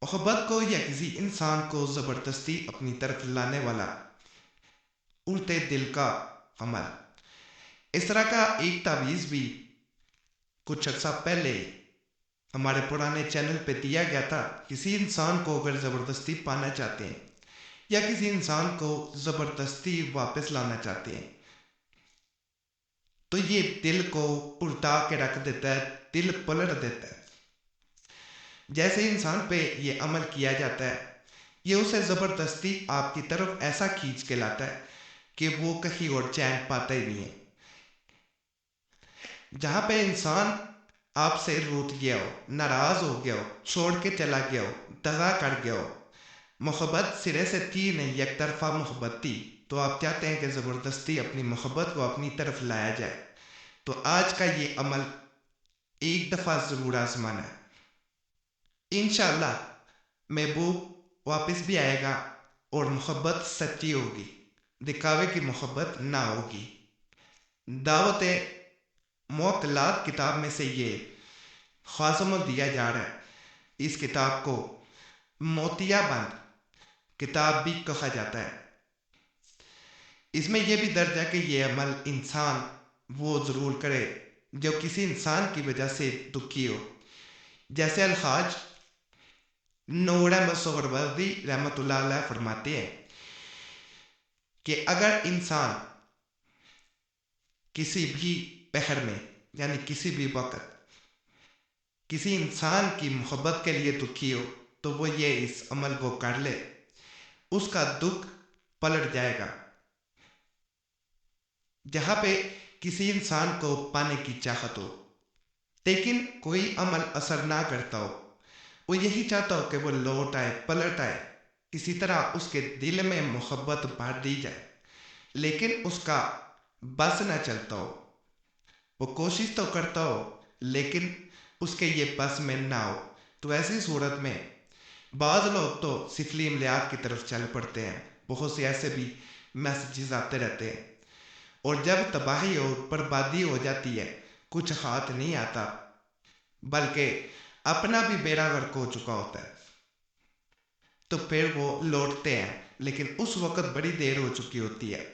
محبت کو یا کسی انسان کو زبردستی اپنی طرف لانے والا الٹے دل کا عمل۔ اس طرح کا ایک تعویذ بھی کچھ عرصہ پہلے ہمارے پرانے چینل پہ دیا گیا تھا۔ کسی انسان کو اگر زبردستی پانا چاہتے ہیں یا کسی انسان کو زبردستی واپس لانا چاہتے ہیں تو یہ دل کو الٹا کے رکھ دیتا ہے، دل پلٹ دیتا ہے۔ جیسے انسان پہ یہ عمل کیا جاتا ہے، یہ اسے زبردستی آپ کی طرف ایسا کھینچ کے لاتا ہے کہ وہ کہیں اور چین پاتا ہی نہیں ہے۔ جہاں پہ انسان آپ سے روٹ گیا ہو، ناراض ہو گیا ہو، چھوڑ کے چلا گیا ہو، دغا کر گیا ہو، محبت سرے سے تھی نہیں، یک طرفہ محبت تھی، تو آپ چاہتے ہیں کہ زبردستی اپنی محبت کو اپنی طرف لایا جائے۔ تو آج کا یہ عمل ایک دفعہ ضرور آزمانا ہے۔ انشاءاللہ محبوب واپس بھی آئے گا اور محبت سچی ہوگی، دکھاوے کی محبت نہ ہوگی۔ دعوت معطلات کتاب میں سے یہ خاصم دیا جا رہا ہے۔ اس کتاب کو موتیا بند کتاب بھی کہا جاتا ہے۔ اس میں یہ بھی درج ہے کہ یہ عمل انسان وہ ضرور کرے جو کسی انسان کی وجہ سے دکھی ہو، جیسے الحاج نور احمد سہروردی رحمۃ اللہ علیہ فرماتے ہیں کہ اگر انسان کسی بھی پہر میں یعنی کسی بھی وقت کسی انسان کی محبت کے لیے دکھی ہو تو وہ یہ اس عمل کو کر لے، اس کا دکھ پلٹ جائے گا۔ جہاں پہ کسی انسان کو پانے کی چاہت ہو لیکن کوئی عمل اثر نہ کرتا ہو، وہ یہی چاہتا ہو کہ وہ لوٹ آئے، پلٹ آئے، کسی طرح اس کے دل میں محبت بھر دی جائے، لیکن اس کا بس نہ چلتا ہو، وہ کوشش تو کرتا ہو لیکن اس کے یہ بس میں نہ ہو، تو ایسی صورت میں بعض لوگ تو سفلی عملیات کی طرف چل پڑتے ہیں۔ بہت سے ایسے بھی میسیجز آتے رہتے ہیں، اور جب تباہی اور بربادی ہو جاتی ہے، کچھ ہاتھ نہیں آتا بلکہ اپنا بھی بیڑا غرق ہو چکا ہوتا ہے، تو پھر وہ لوٹتے ہیں، لیکن اس وقت بڑی دیر ہو چکی ہوتی ہے۔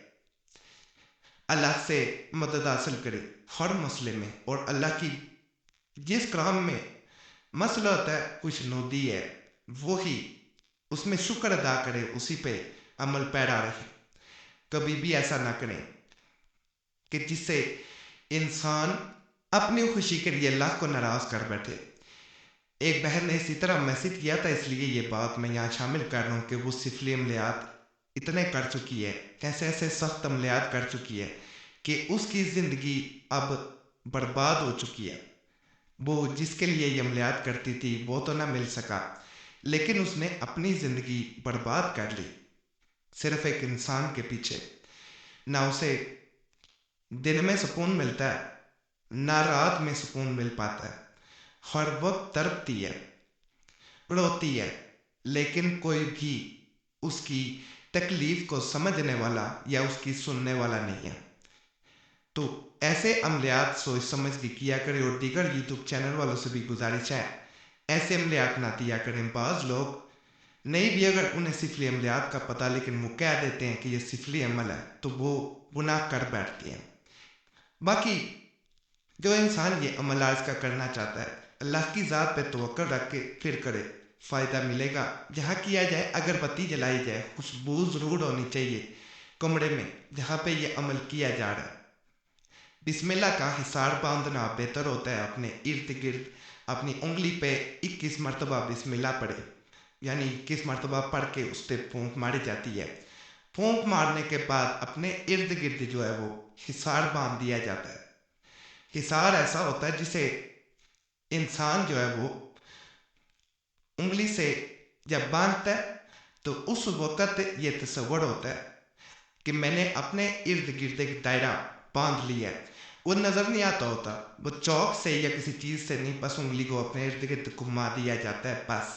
اللہ سے مدد حاصل کرے ہر مسئلے میں، اور اللہ کی جس کام میں مسئلہ ہوتا ہے، کچھ نودی ہے، وہی اس میں شکر ادا کرے، اسی پہ عمل پیرا رہے۔ کبھی بھی ایسا نہ کریں کہ جس سے انسان اپنی خوشی کے لیے اللہ کو ناراض کر بیٹھے۔ ایک بہن نے اسی طرح میسج کیا تھا، اس لیے یہ بات میں یہاں شامل کر رہا ہوں کہ وہ سفلی عملیات اتنے کر چکی ہے، ایسے ایسے سخت عملیات کر چکی ہے کہ اس کی زندگی اب برباد ہو چکی ہے۔ وہ جس کے لیے یہ عملیات کرتی تھی وہ تو نہ مل سکا، لیکن اس نے اپنی زندگی برباد کر لی صرف ایک انسان کے پیچھے۔ نہ اسے دن میں سکون ملتا ہے، نہ رات میں سکون مل پاتا ہے، ہر وقت تڑپتی ہے، روتی ہے، لیکن کوئی بھی اس کی تکلیف کو سمجھنے والا یا اس کی سننے والا نہیں ہے۔ تو ایسے عملیات سوچ سمجھ کے کیا کرے، اور دیگر یوٹیوب چینل والوں سے بھی گزارش ہے ایسے عملیات نہ دیا کریں۔ بعض لوگ نہیں بھی اگر انہیں سفلی عملیات کا پتہ لیکن وہ کہہ دیتے ہیں کہ یہ سفلی عمل ہے، تو وہ گناہ کر بیٹھتے ہیں۔ باقی جو انسان یہ عمل آج کا کرنا چاہتا ہے، اللہ کی ذات پہ توکل رکھ کے پھر کرے، فائدہ ملے گا۔ جہاں کیا جائے اگر بتی جلائی جائے، خوشبو ضرور ہونی چاہیے کمرے میں جہاں پہ یہ عمل کیا جا رہا ہے۔ بسم اللہ کا حصار باندھنا بہتر ہوتا ہے۔ اپنے ارد گرد اپنی انگلی پہ 21 مرتبہ بسم اللہ پڑھے، یعنی 21 مرتبہ پڑھ کے اس پہ پھونک ماری جاتی ہے۔ پھونک مارنے کے بعد اپنے ارد گرد جو ہے وہ حصار باندھ دیا جاتا ہے۔ حصار ایسا ہوتا ہے جسے انسان جو ہے وہ انگلی سے جب باندھتا ہے تو اس وقت یہ تصور ہوتا ہے کہ میں نے اپنے ارد گرد ایک دائرہ باندھ لیا ہے۔ وہ نظر نہیں آتا ہوتا، وہ چوک سے یا کسی چیز سے نہیں، بس انگلی کو اپنے ارد گرد گھما دیا جاتا ہے بس،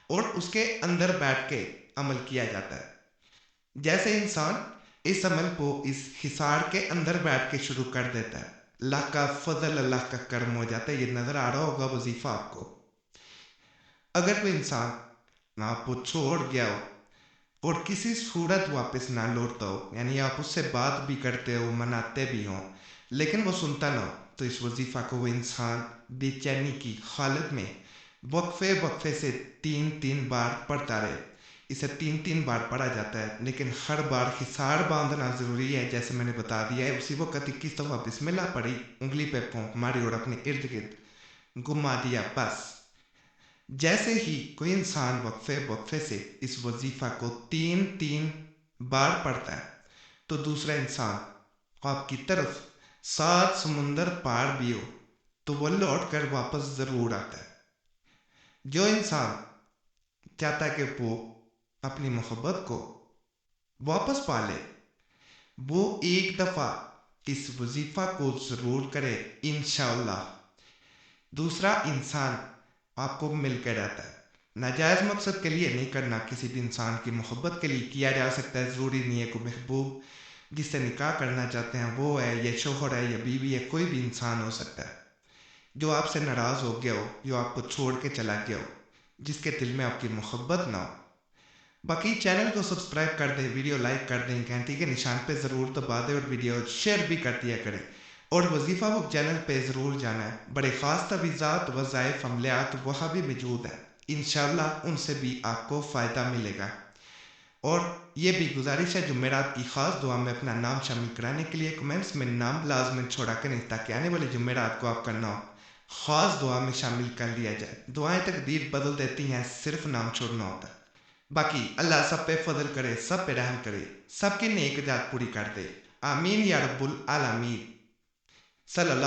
اور اس کے اندر بیٹھ کے عمل کیا جاتا ہے۔ جیسے انسان اس عمل کو اس حصار کے اندر بیٹھ کے شروع کر دیتا ہے، اللہ کا فضل، اللہ کا کرم ہو جاتا ہے۔ یہ نظر آ رہا ہوگا وظیفہ آپ کو۔ اگر کوئی انسان آپ وہ چھوڑ گیا ہو اور کسی صورت واپس نہ لوٹتا ہو، یعنی آپ اس سے بات بھی کرتے ہو، مناتے بھی ہوں، لیکن وہ سنتا نہ ہو، تو اس وظیفہ کو وہ انسان بے چینی کی حالت میں وقفے سے 3 بار پڑھتا رہے۔ اسے 3 بار پڑھا جاتا ہے، لیکن ہر بار حصار باندھنا ضروری ہے، جیسے میں نے بتا دیا ہے۔ اسی وقت 21 دفعہ بسم اللہ پڑھی، انگلی پہ پھونک ماری اور اپنے ارد گرد گھما دیا بس۔ جیسے ہی کوئی انسان وقفے سے اس وظیفہ کو 3 بار پڑھتا ہے، تو دوسرا انسان آپ کی طرف 7 سمندر پار بھی ہو تو وہ لوٹ کر واپس ضرور آتا ہے۔ جو انسان چاہتا ہے کہ وہ اپنی محبت کو واپس پا لے، وہ ایک دفعہ اس وظیفہ کو ضرور کرے انشاءاللہ۔ دوسرا انسان آپ کو مل کے رہتا ہے، ناجائز مقصد کے لیے نہیں کرنا، کسی بھی انسان کی محبت کے لیے کیا جا سکتا ہے، ضروری نہیں ہے کوئی محبوب جس سے نکاح کرنا چاہتے ہیں وہ ہے، یا شوہر ہے، یا بیوی ہے، کوئی بھی انسان ہو سکتا ہے جو آپ سے ناراض ہو گیا ہو، جو آپ کو چھوڑ کے چلا گیا ہو، جس کے دل میں آپ کی محبت نہ ہو۔ باقی چینل کو سبسکرائب کر دیں، ویڈیو لائک کر دیں، گھنٹی کے نشان پہ ضرور دبا دیں اور ویڈیو شیئر بھی کر دیا کریں، اور وظیفہ بک چینل پہ ضرور جانا ہے۔ بڑے خاص تجویزات، وظائف، عملیات وہاں بھی موجود ہیں، انشاءاللہ ان سے بھی آپ کو فائدہ ملے گا۔ اور یہ بھی گزارش ہے، جمعرات کی خاص دعا میں اپنا نام شامل کرانے کے لیے کمنٹس میں نام لازمن چھوڑا کریں، تاکہ آنے والے جمعرات کو آپ کا نام خاص دعا میں شامل کر لیا جائے۔ دعائیں تقدیر بدل دیتی ہیں، صرف نام چھوڑنا ہوتا ہے۔ باقی اللہ سب پہ فضل کرے، سب پہ رحم کرے، سب کی نیک جات پوری کر دے، آمین یا رب العالمین۔ صلی اللہ